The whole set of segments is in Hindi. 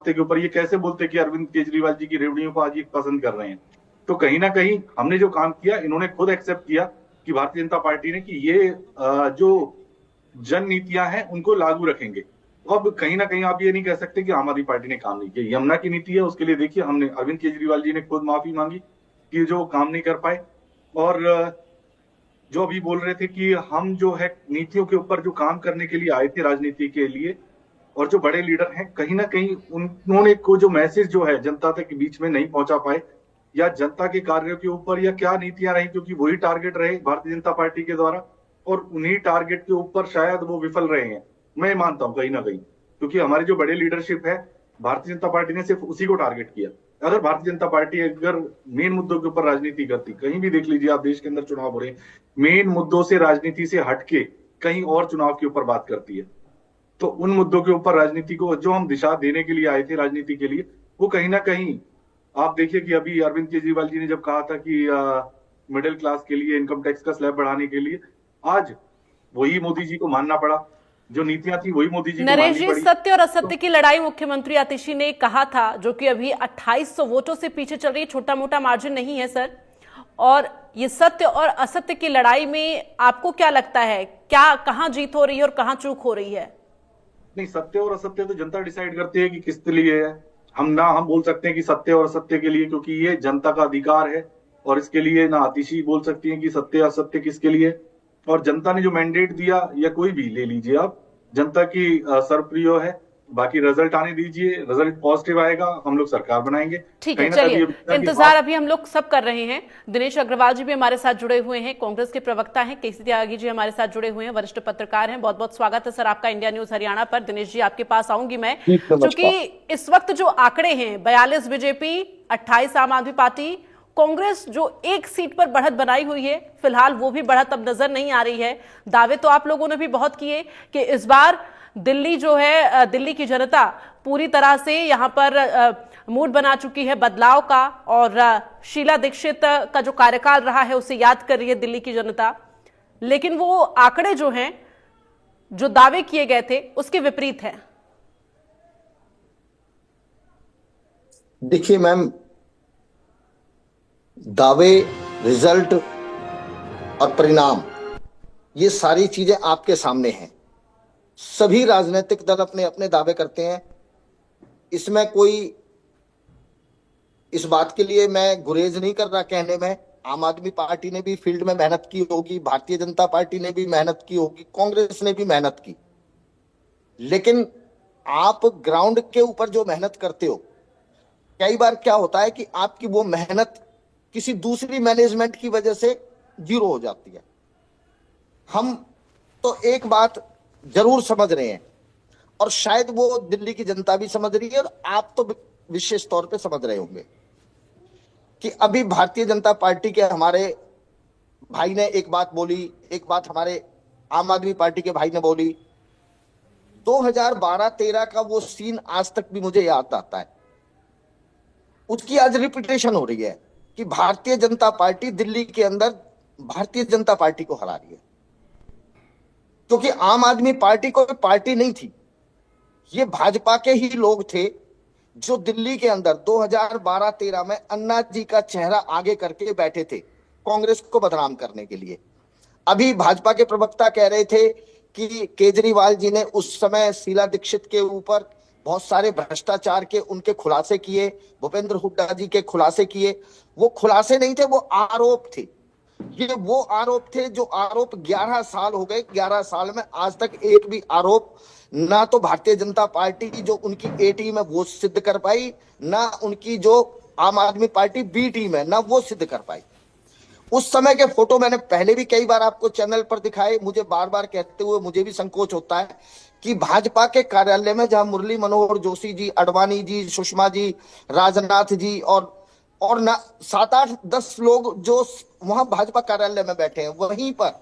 के ऊपर ये कैसे बोलते कि अरविंद केजरीवाल जी की रेवड़ियों को आज ये पसंद कर रहे हैं। तो कहीं ना कहीं हमने जो काम किया, इन्होंने खुद एक्सेप्ट किया कि भारतीय जनता पार्टी ने कि ये जो जन नीतियां हैं उनको लागू रखेंगे। तो अब कहीं ना कहीं आप ये नहीं कह सकते कि आम आदमी पार्टी ने काम नहीं किया। यमुना की नीति है, उसके लिए देखिए हमने अरविंद केजरीवाल जी ने खुद माफी मांगी कि जो काम नहीं कर पाए। और जो अभी बोल रहे थे कि हम जो है नीतियों के ऊपर जो काम करने के लिए आए थे राजनीति के लिए, और जो बड़े लीडर हैं कहीं ना कहीं उन्होंने को जो मैसेज जो है जनता तक के बीच में नहीं पहुंचा पाए, या जनता के कार्यों के ऊपर या क्या नीतियां रही, क्योंकि वही टारगेट रहे भारतीय जनता पार्टी के द्वारा, और उन्हीं टारगेट के ऊपर शायद वो विफल रहे हैं। मैं मानता हूं कहीं ना कहीं, क्योंकि हमारी जो बड़े लीडरशिप है, भारतीय जनता पार्टी ने सिर्फ उसी को टारगेट किया। अगर भारतीय जनता पार्टी अगर मेन मुद्दों के ऊपर राजनीति करती, कहीं भी देख लीजिए आप, देश के अंदर चुनाव हो रहे हैं, मेन मुद्दों से राजनीति से हटके कहीं और चुनाव के ऊपर बात करती है, तो उन मुद्दों के ऊपर राजनीति को जो हम दिशा देने के लिए आए थे राजनीति के लिए, वो कहीं ना कहीं आप देखिए कि अभी अरविंद केजरीवाल जी ने जब कहा था कि मिडिल क्लास के लिए इनकम टैक्स का स्लैब बढ़ाने के लिए, आज वही मोदी जी को मानना पड़ा। जो नीतियां थी वही मोदी जी को नरेश माननी जी, पड़ी। सत्य और असत्य की लड़ाई मुख्यमंत्री आतिशी ने कहा था, जो कि अभी 2800 वोटों से पीछे चल रही है, छोटा मोटा मार्जिन नहीं है सर। और ये सत्य और असत्य की लड़ाई में आपको क्या लगता है, क्या कहां जीत हो रही है और कहां चूक हो रही है? नहीं, सत्य और असत्य तो जनता डिसाइड करती है कि किसके लिए है। हम बोल सकते हैं कि सत्य और असत्य के लिए, क्योंकि ये जनता का अधिकार है, और इसके लिए ना आतिशी बोल सकती है कि सत्य असत्य किसके लिए। और जनता ने जो मैंडेट दिया, या कोई भी ले लीजिए आप, जनता की सर्वप्रिय है। बाकी रिजल्ट आने दीजिए, रिजल्ट पॉजिटिव आएगा, हम लोग सरकार बनाएंगे। ठीक है, कहीं ना चलिए, कहीं इंतजार अभी हम लोग सब कर रहे हैं। दिनेश अग्रवाल जी भी हमारे साथ जुड़े हुए हैं, कांग्रेस के प्रवक्ता हैं। केसी त्यागी जी हमारे साथ जुड़े हुए हैं, वरिष्ठ पत्रकार हैं। बहुत बहुत स्वागत है सर आपका इंडिया न्यूज हरियाणा पर। दिनेश जी, आपके पास आऊंगी मैं, क्योंकि इस वक्त जो आंकड़े हैं, 42 बीजेपी, 28 आम आदमी पार्टी, कांग्रेस जो एक सीट पर बढ़त बनाई हुई है, फिलहाल वो भी बढ़त अब नजर नहीं आ रही है। दावे तो आप लोगों ने भी बहुत किए कि इस बार दिल्ली जो है, दिल्ली की जनता पूरी तरह से यहां पर मूड बना चुकी है बदलाव का, और शीला दीक्षित का जो कार्यकाल रहा है उसे याद कर रही है दिल्ली की जनता। लेकिन वो आंकड़े जो हैं, जो दावे किए गए थे, उसके विपरीत है। देखिए मैम, दावे, रिजल्ट और परिणाम, ये सारी चीजें आपके सामने हैं। सभी राजनीतिक दल अपने अपने दावे करते हैं, इसमें कोई इस बात के लिए मैं गुरेज नहीं कर रहा कहने में। आम आदमी पार्टी ने भी फील्ड में मेहनत की होगी, भारतीय जनता पार्टी ने भी मेहनत की होगी, कांग्रेस ने भी मेहनत की। लेकिन आप ग्राउंड के ऊपर जो मेहनत करते हो, कई बार क्या होता है कि आपकी वो मेहनत किसी दूसरी मैनेजमेंट की वजह से जीरो हो जाती है। हम तो एक बात जरूर समझ रहे हैं, और शायद वो दिल्ली की जनता भी समझ रही है, और आप तो विशेष तौर पे समझ रहे होंगे कि अभी भारतीय जनता पार्टी के हमारे भाई ने एक बात बोली, एक बात हमारे आम आदमी पार्टी के भाई ने बोली। 2012-13 का वो सीन आज तक भी मुझे याद आता है। उसकी आज रिपीटेशन हो रही है कि भारतीय जनता पार्टी दिल्ली के अंदर भारतीय जनता पार्टी को हरा रही है, क्योंकि आम आदमी पार्टी कोई पार्टी नहीं थी। ये भाजपा के ही लोग थे जो दिल्ली के अंदर 2012-13 में अन्ना जी का चेहरा आगे करके बैठे थे कांग्रेस को बदनाम करने के लिए। अभी भाजपा के प्रवक्ता कह रहे थे कि केजरीवाल जी ने उस समय शीला दीक्षित के ऊपर बहुत सारे भ्रष्टाचार के उनके खुलासे किए, भूपेंद्र हुड्डा जी के खुलासे किए। वो खुलासे नहीं थे, वो आरोप थे। ये वो आरोप थे जो आरोप 11 साल हो गए, 11 साल में आज तक एक भी आरोप ना तो भारतीय जनता पार्टी की जो उनकी ए टीम है वो सिद्ध कर पाई, ना उनकी जो आम आदमी पार्टी बी टीम है ना वो सिद्ध कर पाई। उस समय के फोटो मैंने पहले भी कई बार आपको चैनल पर दिखाए। मुझे बार बार कहते हुए मुझे भी संकोच होता है कि भाजपा के कार्यालय में जहां मुरली मनोहर जोशी जी, अडवाणी जी, सुषमा जी, राजनाथ जी और ना 7-8-10 लोग जो वहां भाजपा कार्यालय में बैठे हैं, वहीं पर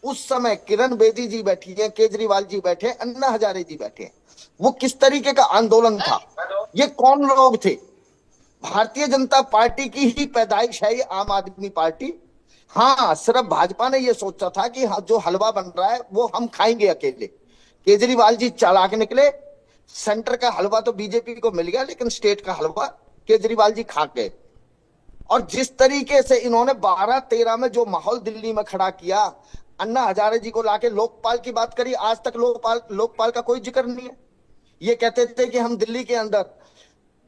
उस समय किरण बेदी जी बैठी है, केजरीवाल जी बैठे, अन्ना हजारे जी बैठे हैं। वो किस तरीके का आंदोलन था, ये कौन लोग थे? भारतीय जनता पार्टी की ही पैदाइश है ये आम आदमी पार्टी। हाँ, सिर्फ भाजपा ने ये सोचा था कि जो हलवा बन रहा है वो हम खाएंगे अकेले। केजरीवाल जी चालाक निकले, सेंटर का हलवा तो बीजेपी को मिल गया, लेकिन स्टेट का हलवा केजरीवाल जी खा गए। और जिस तरीके से इन्होंने 12-13 में जो माहौल दिल्ली में खड़ा किया, अन्ना हजारे जी को लाके लोकपाल की बात करी, आज तक लोकपाल का कोई जिक्र नहीं है। ये कहते थे कि हम दिल्ली के अंदर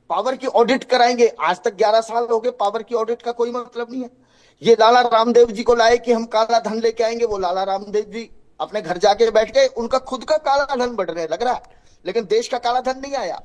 पावर की ऑडिट कराएंगे, आज तक 11 साल हो गए, पावर की ऑडिट का कोई मतलब नहीं है। ये लाला रामदेव जी को लाए कि हम काला धन लेके आएंगे, वो लाला रामदेव जी अपने घर जाके बैठ गए, उनका खुद का काला धन बढ़ने लग रहा है, लेकिन देश का काला धन नहीं आया।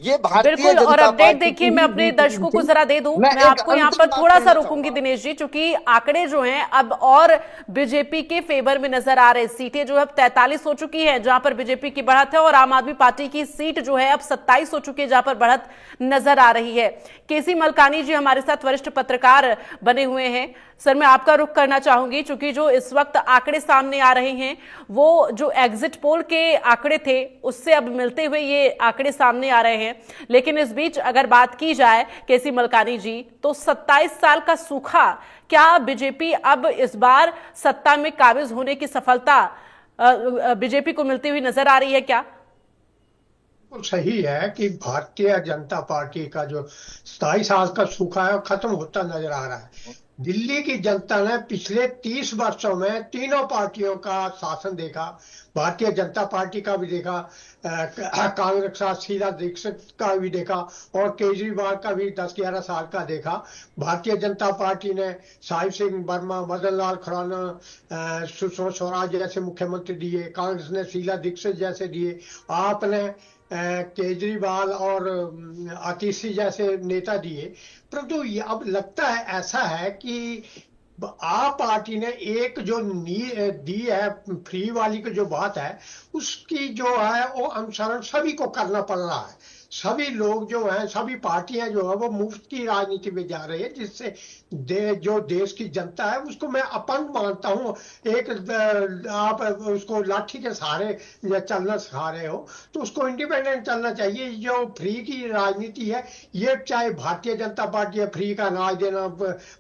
ये भारतीय बिल्कुल। और जनता अपडेट पार्टी देखिए, मैं अपने दर्शकों को जरा दे दूं, मैं मैं एक आपको यहाँ अंतिम पर बात थोड़ा सा कहना रोकूंगी चाहूंगा। दिनेश जी, क्योंकि आंकड़े जो हैं अब और बीजेपी के फेवर में नजर आ रहे हैं। सीटें जो है 43 हो चुकी है जहां पर बीजेपी की बढ़त है, और आम आदमी पार्टी की सीट जो है अब 27 हो चुकी है जहां पर बढ़त नजर आ रही है। केसी मलकानी जी हमारे साथ वरिष्ठ पत्रकार बने हुए हैं। सर, मैं आपका रुख करना चाहूंगी, चूंकि जो इस वक्त आंकड़े सामने आ रहे हैं वो जो एग्जिट पोल के आंकड़े थे उससे अब मिलते हुए ये आंकड़े सामने आ रहे हैं। लेकिन इस बीच अगर बात की जाए केसी मलकानी जी, तो 27 साल का सूखा, क्या बीजेपी अब इस बार सत्ता में काबिज होने की सफलता बीजेपी को मिलती हुई नजर आ रही है क्या? सही है कि भारतीय जनता पार्टी का जो 27 साल का सूखा है खत्म होता नजर आ रहा है। दिल्ली की जनता ने पिछले 30 वर्षों में तीनों पार्टियों का शासन देखा, भारतीय जनता पार्टी का भी देखा, कांग्रेस का शीला दीक्षित का भी देखा, और केजरीवाल का भी 10-11 साल का देखा। भारतीय जनता पार्टी ने साहिब सिंह वर्मा, मदन लाल खुराना, सुषमा स्वराज जैसे मुख्यमंत्री दिए, कांग्रेस ने शीला दीक्षित जैसे दिए, आपने केजरीवाल और आतिशी जैसे नेता दिए। परंतु ये अब लगता है ऐसा है कि आप पार्टी ने एक जो दी है फ्री वाली की जो बात है, उसकी जो है वो अनुसरण सभी को करना पड़ रहा है। सभी लोग जो हैं, सभी पार्टियां जो है वो मुफ्त की राजनीति में जा रही है, जिससे जो देश की जनता है उसको मैं अपंग मानता हूँ। एक आप उसको लाठी के सहारे चलना सिखा रहे हो, तो उसको इंडिपेंडेंट चलना चाहिए। जो फ्री की राजनीति है, ये चाहे भारतीय जनता पार्टी है, फ्री का अनाज देना,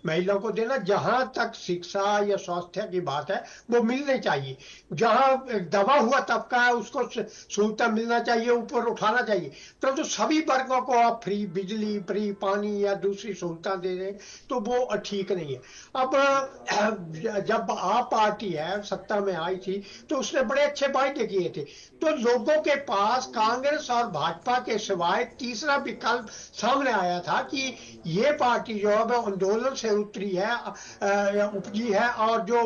महिलाओं को देना, जहां तक शिक्षा या स्वास्थ्य की बात है वो मिलनी चाहिए। जहां दबा हुआ तबका है उसको सहूलत मिलना चाहिए, ऊपर उठाना चाहिए। तो सभी वर्गों को आप फ्री बिजली, फ्री पानी या दूसरी सहूलतें दे रहे तो वो ठीक नहीं है। अब जब आप पार्टी है सत्ता में आई थी तो उसने बड़े अच्छे वायदे किए थे, तो लोगों के पास कांग्रेस और भाजपा के सिवाय तीसरा विकल्प सामने आया था कि ये पार्टी जो है आंदोलन से उतरी है, उपजी है, और जो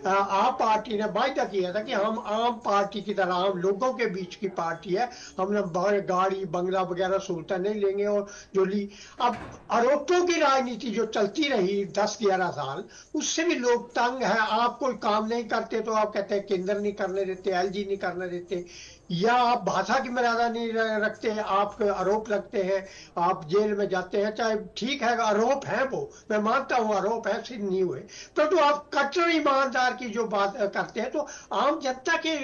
आप पार्टी ने वायदा किया था कि हम आम पार्टी की तरह आम लोगों के बीच की पार्टी है, हमने गाड़ी बंगला वगैरह सहूलतें नहीं लेंगे। और जो ली अब आरोपों की राजनीति जो चलती रही 10-11 साल, उससे भी लोग तंग है। आप कोई काम नहीं करते तो आप कहते हैं केंद्र नहीं करने देते, एलजी नहीं करने देते, या आप भाषा की मर्यादा नहीं रखते, आप आरोप लगते हैं, आप जेल में जाते हैं। चाहे ठीक है आरोप है, वो मैं मानता हूँ आरोप है, सिद्ध नहीं हुए, परंतु तो आप कट्टर ईमानदार की जो बात करते हैं तो आम जनता के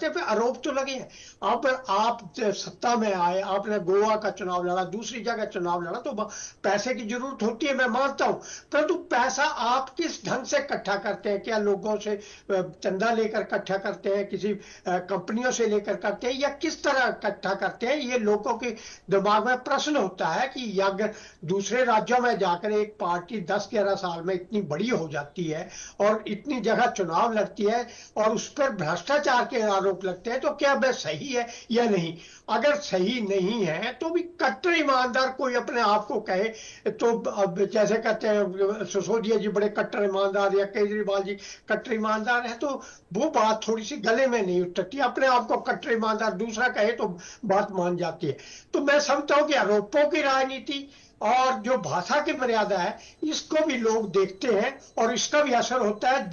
पे आरोप तो लगे हैं। अब आप सत्ता में आए, आपने गोवा का चुनाव लड़ा, दूसरी जगह चुनाव लड़ा, तो पैसे की जरूरत होती है, मैं मानता हूँ, परंतु पैसा आप किस ढंग से इकट्ठा करते हैं? क्या लोगों से चंदा लेकर इकट्ठा करते हैं, किसी कंपनियों से लेकर करते हैं, या किस तरह इकट्ठा करते हैं? ये लोगों के दिमाग में प्रश्न होता है कि अगर दूसरे राज्यों में जाकर एक पार्टी 10-11 साल में इतनी बड़ी हो जाती है और इतनी जगह चुनाव लड़ती है और उस पर भ्रष्टाचार के आरोप लगते हैं, तो क्या वह सही है या नहीं? अगर सही नहीं है तो भी कट्टर ईमानदार कोई अपने आप को कहे तो अब जैसे कहते हैं सिसोदिया जी बड़े कट्टर ईमानदार या केजरीवाल जी कट्टर ईमानदार है, तो वो बात थोड़ी सी गले में नहीं उतरती। अपने आप को कट्टर ईमानदार दूसरा कहे तो बात मान जाती है। तो मैं समझता हूं कि आरोपों की राजनीति और जो भाषा की मर्यादा है इसको भी लोग देखते हैं और इसका भी असर होता है।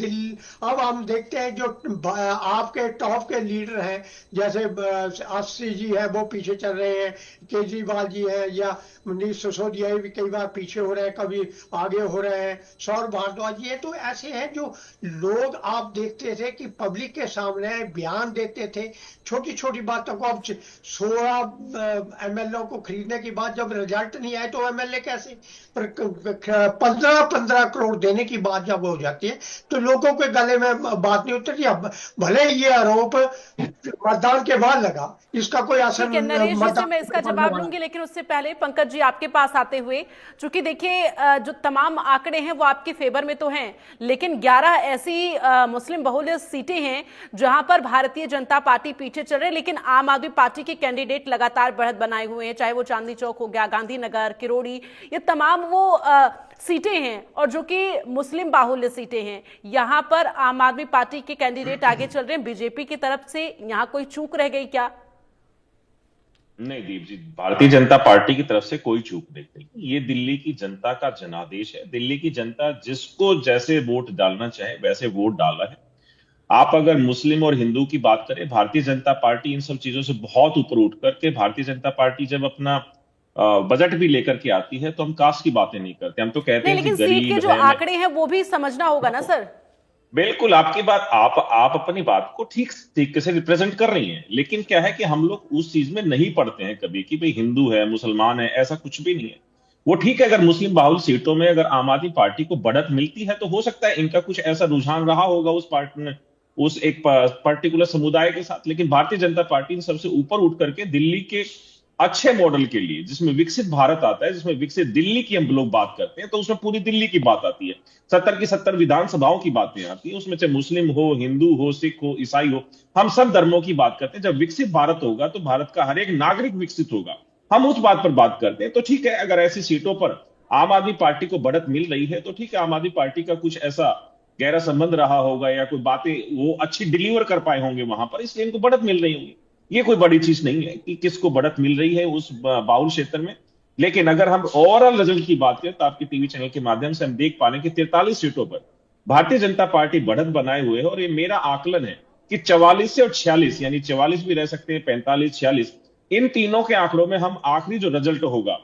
अब हम देखते हैं जो आपके टॉप के लीडर हैं, जैसे 80 जी है वो पीछे चल रहे हैं, केजरीवाल जी है, या मनीष सिसोदिया भी कई बार पीछे हो रहे हैं, कभी आगे हो रहे हैं, सौरभ भारद्वाज, ये तो ऐसे हैं जो लोग आप देखते थे कि पब्लिक के सामने बयान देते थे छोटी छोटी बातों को। अब 16 एमएलए को खरीदने के बाद जब रिजल्ट नहीं आए तो एमएलए कैसे, 15-15 करोड़ देने की बात जब हो जाती है तो लोगों के गले में बात नहीं उतरती। अब भले ये आरोप मतदान के बाद लगा, इसका कोई असर ठीक है नरेश जी से मैं इसका जवाब नहीं। लूंगी, लेकिन उससे पहले पंकज जी आपके पास आते हुए, चूंकि देखिए जो तमाम आंकड़े हैं वो आपके फेवर में तो हैं, लेकिन 11 ऐसी मुस्लिम बहुल सीटें हैं जहां पर भारतीय जनता पार्टी पीछे चल रही है, लेकिन आम आदमी पार्टी के कैंडिडेट लगातार बढ़त बनाए हुए हैं, चाहे वो चांदनी चौक हो गया, गांधीनगर, किरोड़ी, ये तमाम वो सीटें हैं और जो कि मुस्लिम बाहुल्य सीटें हैं। यहां पर आम आदमी पार्टी के कैंडिडेट आगे चल रहे हैं, बीजेपी की तरफ से यहां कोई चूक रह गई क्या? नहीं दीप जी, भारतीय जनता पार्टी की तरफ से कोई चूक नहीं थी। ये दिल्ली की जनता का जनादेश है। दिल्ली की जनता जिसको जैसे वोट डालना चाहे वैसे वोट डाला है। आप अगर मुस्लिम और हिंदू की बात करें, भारतीय जनता पार्टी इन सब चीजों से बहुत ऊपर उठ करके, भारतीय जनता पार्टी जब अपना बजट भी लेकर के आती है तो हम कास्ट की बातें नहीं करते, हम तो कहते नहीं, हैं लेकिन कि सीट के गरीब जो है। आंकड़े हैं वो भी समझना होगा ना सर। बिल्कुल आपकी बात, आप अपनी बात को ठीक तरीके से रिप्रेजेंट कर रही हैं, लेकिन क्या है कि हम लोग उस चीज में नहीं पढ़ते हैं कभी कि भाई हिंदू है, मुसलमान है, ऐसा कुछ भी नहीं है। वो ठीक है, अगर मुस्लिम बाहुल सीटों में अगर आम आदमी पार्टी को बढ़त मिलती है तो हो सकता है इनका कुछ ऐसा रुझान रहा होगा उस पार्टी में, उस एक पर्टिकुलर समुदाय के साथ। लेकिन भारतीय जनता पार्टी ने सबसे ऊपर उठ करके दिल्ली के अच्छे मॉडल के लिए, जिसमें विकसित भारत आता है, जिसमें विकसित दिल्ली की हम लोग बात करते हैं, तो उसमें पूरी दिल्ली की बात आती है। 70 की 70 विधानसभाओं की बातें आती है, उसमें चाहे मुस्लिम हो, हिंदू हो, सिख हो, ईसाई हो, हम सब धर्मों की बात करते हैं। जब विकसित भारत होगा तो भारत का हर एक नागरिक विकसित होगा, हम उस बात पर बात करते हैं। तो ठीक है, अगर ऐसी सीटों पर आम आदमी पार्टी को बढ़त मिल रही है तो ठीक है, आम आदमी पार्टी का कुछ ऐसा गहरा संबंध रहा होगा या कोई बातें वो अच्छी डिलीवर कर पाए होंगे वहां पर, इसलिए इनको बढ़त मिल रही होगी। ये कोई बड़ी चीज नहीं है कि किसको बढ़त मिल रही है उस बाहुल क्षेत्र में। लेकिन अगर हम ओवरऑल रिजल्ट की बात करें तो आपके टीवी चैनल के माध्यम से हम देख पा रहे हैं कि 43 सीटों पर भारतीय जनता पार्टी बढ़त बनाए हुए है। और ये मेरा आकलन है कि 44 से और 46, यानी 44 भी रह सकते हैं, 45, 46, इन तीनों के आंकड़ों में हम आखिरी जो रिजल्ट होगा